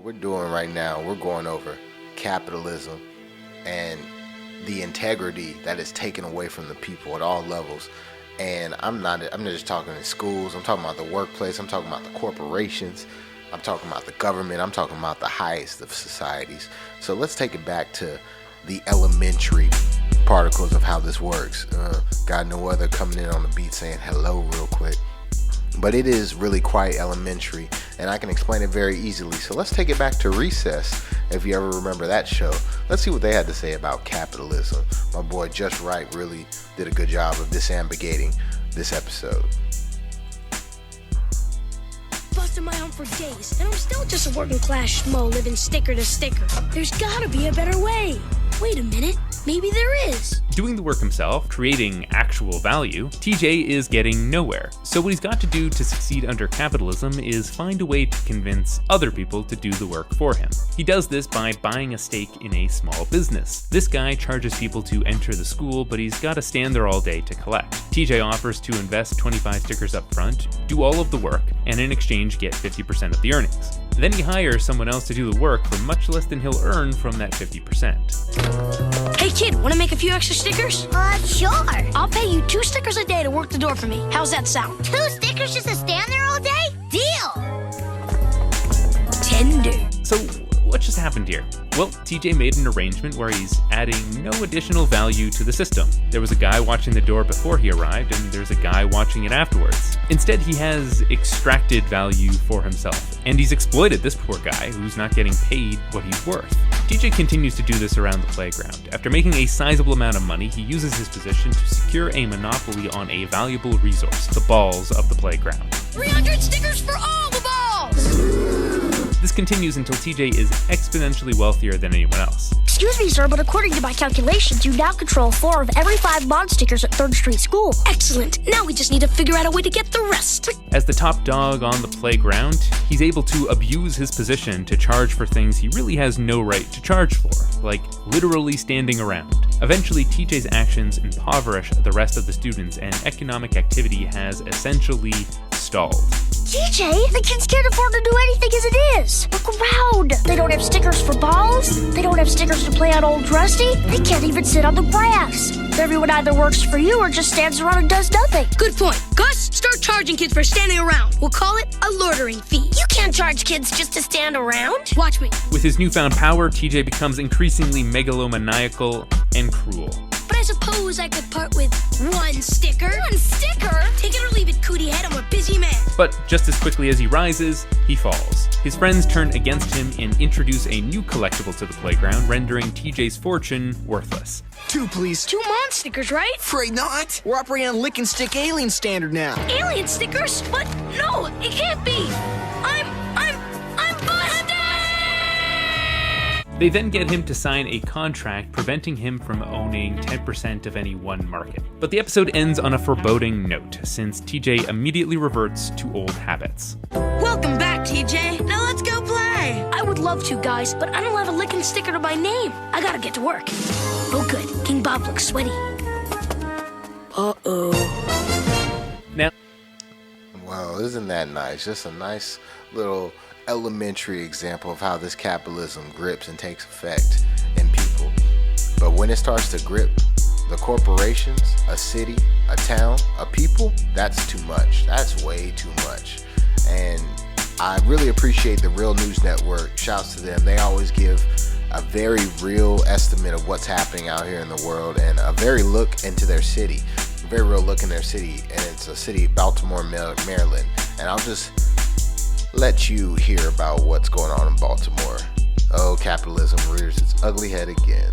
What we're doing right now, we're going over capitalism and the integrity that is taken away from the people at all levels. And I'm not just talking in schools, I'm talking about the workplace, I'm talking about the corporations, I'm talking about the government, I'm talking about the highest of societies. So let's take it back to the elementary particles of how this works. Got no other coming in on the beat saying hello real quick. But it is really quite elementary, and I can explain it very easily. So let's take it back to Recess, if you ever remember that show. Let's see what they had to say about capitalism. My boy Just Right really did a good job of disambiguating this episode. Busted my arm for days, and I'm still just a working class schmo living sticker to sticker. There's gotta be a better way. Wait a minute, maybe there is. Doing the work himself, creating actual value, TJ is getting nowhere. So what he's got to do to succeed under capitalism is find a way to convince other people to do the work for him. He does this by buying a stake in a small business. This guy charges people to enter the school, but he's got to stand there all day to collect. TJ offers to invest 25 stickers up front, do all of the work, and in exchange get 50% of the earnings. Then he hires someone else to do the work for much less than he'll earn from that 50%. Hey kid, wanna make a few extra stickers? Sure. I'll pay you 2 stickers a day to work the door for me. How's that sound? 2 stickers just to stand there all day? Deal. Tender. So what just happened here? Well, TJ made an arrangement where he's adding no additional value to the system. There was a guy watching the door before he arrived, and there's a guy watching it afterwards. Instead, he has extracted value for himself, and he's exploited this poor guy who's not getting paid what he's worth. TJ continues to do this around the playground. After making a sizable amount of money, he uses his position to secure a monopoly on a valuable resource, the balls of the playground. 300 stickers for all the balls! This continues until TJ is exponentially wealthier than anyone else. Excuse me, sir, but according to my calculations, you now control 4 of every 5 bond stickers at 3rd Street School. Excellent. Now we just need to figure out a way to get the rest. As the top dog on the playground, he's able to abuse his position to charge for things he really has no right to charge for, like literally standing around. Eventually, TJ's actions impoverish the rest of the students, and economic activity has essentially stalled. TJ, the kids can't afford to do anything as it is. Look around. They don't have stickers for balls. They don't have stickers to play on Old Rusty. They can't even sit on the grass. Everyone either works for you or just stands around and does nothing. Good point. Gus, start charging kids for standing around. We'll call it a loitering fee. You can't charge kids just to stand around. Watch me. With his newfound power, TJ becomes increasingly megalomaniacal and cruel. But I suppose I could part with 1 sticker. 1 sticker? Take it or leave it, cootie head. I'm a busy man. But just as quickly as he rises, he falls. His friends turn against him and introduce a new collectible to the playground, rendering TJ's fortune worthless. 2, please. 2 Mon stickers, right? Afraid not. We're operating on lick and stick alien standard now. Alien stickers? But no, it can't be. I'm busted! They then get him to sign a contract preventing him from owning 10% of any one market. But the episode ends on a foreboding note, since TJ immediately reverts to old habits. Welcome back, TJ. Now let's go play. I would love to, guys, but I don't have a licking sticker to my name. I gotta get to work. Oh, good. King Bob looks sweaty. Uh-oh. Now, Wow, isn't that nice? Just a nice little elementary example of how this capitalism grips and takes effect in people. But when it starts to grip the corporations, a city, a town, a people, that's too much. That's way too much. And I really appreciate the Real News Network. Shouts to them. They always give a very real estimate of what's happening out here in the world, and a very look into their city. A very real look in their city, and it's a city, Baltimore, Maryland. And I'll just let you hear about what's going on in Baltimore. Oh, capitalism rears its ugly head again.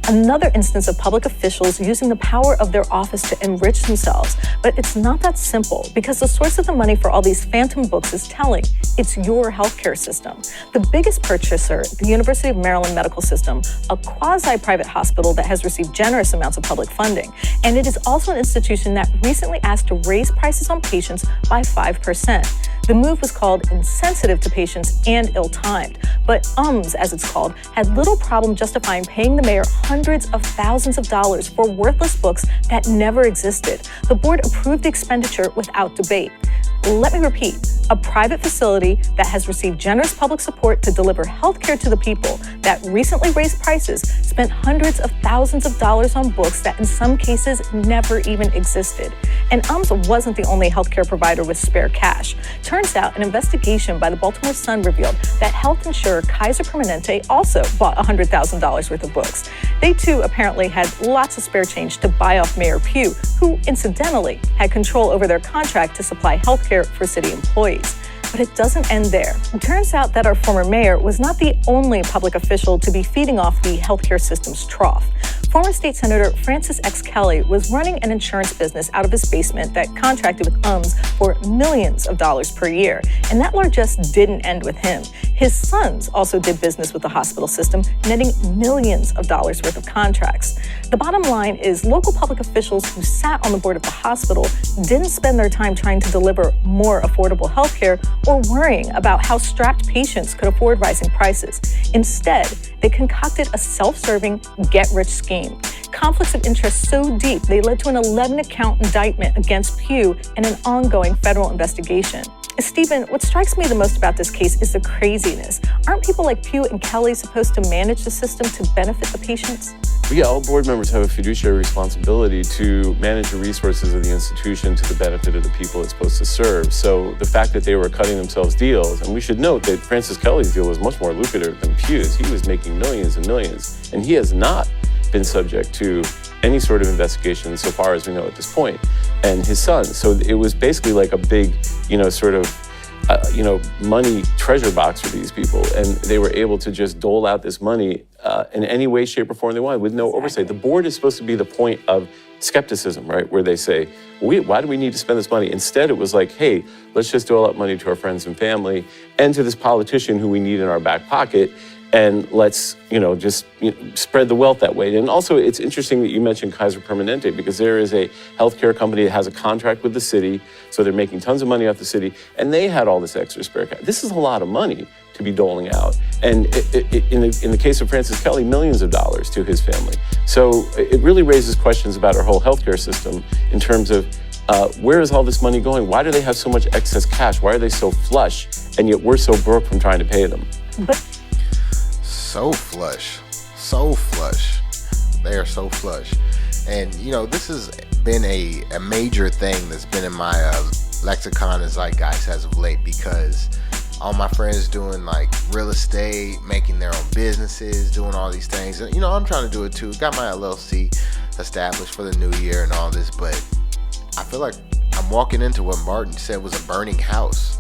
Another instance of public officials using the power of their office to enrich themselves. But it's not that simple, because the source of the money for all these phantom books is telling. It's your healthcare system. The biggest purchaser, the University of Maryland Medical System, a quasi-private hospital that has received generous amounts of public funding. And it is also an institution that recently asked to raise prices on patients by 5%. The move was called insensitive to patients and ill-timed. But as it's called, had little problem justifying paying the mayor hundreds of thousands of dollars for worthless books that never existed. The board approved the expenditure without debate. Let me repeat, a private facility that has received generous public support to deliver healthcare to the people, that recently raised prices, spent hundreds of thousands of dollars on books that in some cases never even existed. And UMS wasn't the only healthcare provider with spare cash. Turns out an investigation by the Baltimore Sun revealed that health insurer Kaiser Permanente also bought $100,000 worth of books. They too apparently had lots of spare change to buy off Mayor Pugh, who incidentally had control over their contract to supply healthcare for city employees. But it doesn't end there. It turns out that our former mayor was not the only public official to be feeding off the healthcare system's trough. Former State Senator Francis X. Kelly was running an insurance business out of his basement that contracted with UMS for millions of dollars per year. And that largesse didn't end with him. His sons also did business with the hospital system, netting millions of dollars worth of contracts. The bottom line is local public officials who sat on the board of the hospital didn't spend their time trying to deliver more affordable healthcare or worrying about how strapped patients could afford rising prices. Instead, they concocted a self-serving get-rich scheme. Conflicts of interest so deep, they led to an 11-count indictment against Pugh and an ongoing federal investigation. Stephen, what strikes me the most about this case is the craziness. Aren't people like Pugh and Kelly supposed to manage the system to benefit the patients? Yeah, all board members have a fiduciary responsibility to manage the resources of the institution to the benefit of the people it's supposed to serve. So the fact that they were cutting themselves deals, and we should note that Francis Kelly's deal was much more lucrative than Pugh's. He was making millions and millions, and he has not been subject to any sort of investigation so far as we know at this point, and his son. So it was basically like a big, money treasure box for these people, and they were able to just dole out this money in any way, shape, or form they wanted with no oversight. The board is supposed to be the point of skepticism, right? Where they say, why do we need to spend this money? Instead, it was like, hey, let's just dole out money to our friends and family and to this politician who we need in our back pocket. And let's, spread the wealth that way. And also, it's interesting that you mentioned Kaiser Permanente, because there is a healthcare company that has a contract with the city, so they're making tons of money off the city, and they had all this extra spare cash. This is a lot of money to be doling out. And in the case of Francis Kelly, millions of dollars to his family. So it really raises questions about our whole healthcare system in terms of where is all this money going? Why do they have so much excess cash? Why are they so flush, and yet we're so broke from trying to pay them? So flush. They are so flush. And, this has been a major thing that's been in my lexicon and zeitgeist as of late, because all my friends doing like real estate, making their own businesses, doing all these things. And, I'm trying to do it too. Got my LLC established for the new year and all this, but I feel like I'm walking into what Martin said was a burning house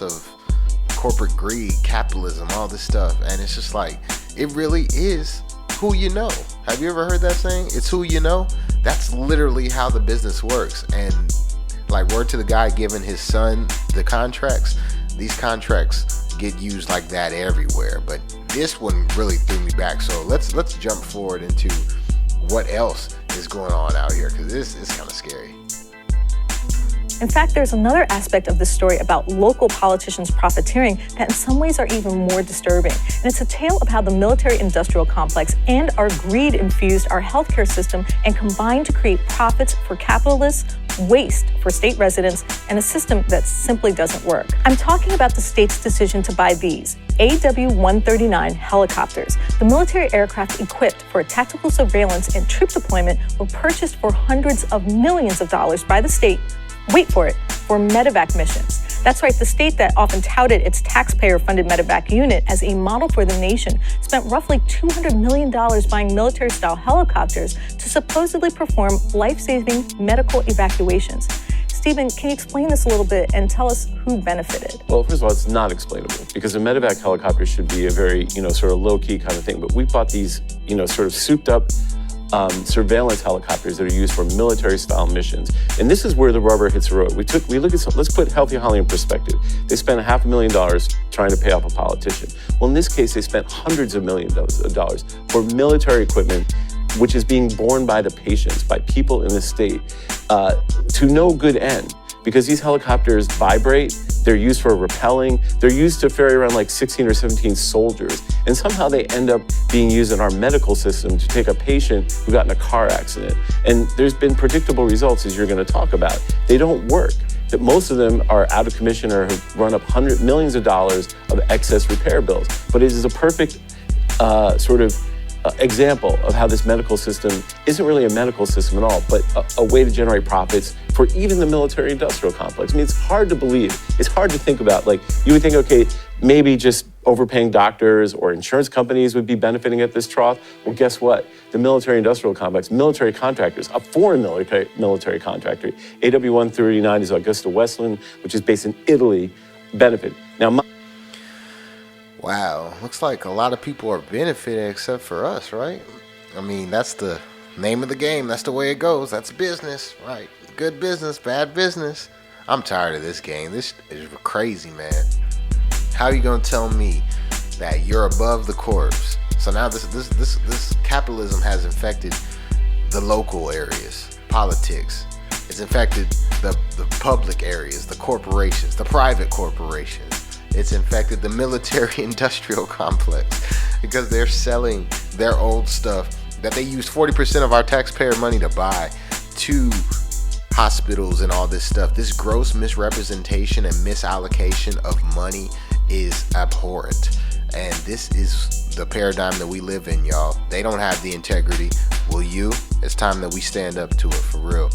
of corporate greed, capitalism, all this stuff. And it's just like, it really is who you know. Have you ever heard that saying? It's who you know. That's literally how the business works. And like, word to the guy giving his son the contracts, these contracts get used like that everywhere. But this one really threw me back. So let's jump forward into what else is going on out here, because this is kind of scary. In fact, there's another aspect of this story about local politicians profiteering that in some ways are even more disturbing. And it's a tale of how the military-industrial complex and our greed infused our healthcare system and combined to create profits for capitalists, waste for state residents, and a system that simply doesn't work. I'm talking about the state's decision to buy these AW-139 helicopters. The military aircraft equipped for tactical surveillance and troop deployment were purchased for hundreds of millions of dollars by the state, wait for it, for medevac missions. That's right, the state that often touted its taxpayer-funded medevac unit as a model for the nation spent roughly $200 million buying military-style helicopters to supposedly perform life-saving medical evacuations. Stephen, can you explain this a little bit and tell us who benefited? Well, first of all, it's not explainable, because a medevac helicopter should be a very, sort of low-key kind of thing. But we bought these, sort of souped-up surveillance helicopters that are used for military-style missions. And this is where the rubber hits the road. Let's put Healthy Holly in perspective. They spent $500,000 trying to pay off a politician. Well, in this case, they spent hundreds of millions of dollars for military equipment, which is being borne by the patients, by people in the state, to no good end. Because these helicopters vibrate, they're used for rappelling, they're used to ferry around like 16 or 17 soldiers. And somehow they end up being used in our medical system to take a patient who got in a car accident. And there's been predictable results, as you're gonna talk about. They don't work. that most of them are out of commission or have run up millions of dollars of excess repair bills. But it is a perfect example of how this medical system isn't really a medical system at all, but a way to generate profits for even the military-industrial complex. I mean, it's hard to believe. It's hard to think about. Like, you would think, okay, maybe just overpaying doctors or insurance companies would be benefiting at this trough. Well, guess what? The military-industrial complex, military contractors, a foreign military contractor, AW139 is Augusta Westland, which is based in Italy, benefit. Now, Wow, looks like a lot of people are benefiting except for us, right? I mean, that's the name of the game. That's the way it goes. That's business, right? Good business, bad business. I'm tired of this game. This is crazy, man. How are you gonna tell me that you're above the corpse? So now this capitalism has infected the local areas, politics. It's infected the public areas, the corporations, the private corporations. It's infected the military-industrial complex because they're selling their old stuff that they used 40% of our taxpayer money to buy to hospitals and all this stuff. This gross misrepresentation and misallocation of money is abhorrent. And this is the paradigm that we live in, y'all. They don't have the integrity. Will you? It's time that we stand up to it for real.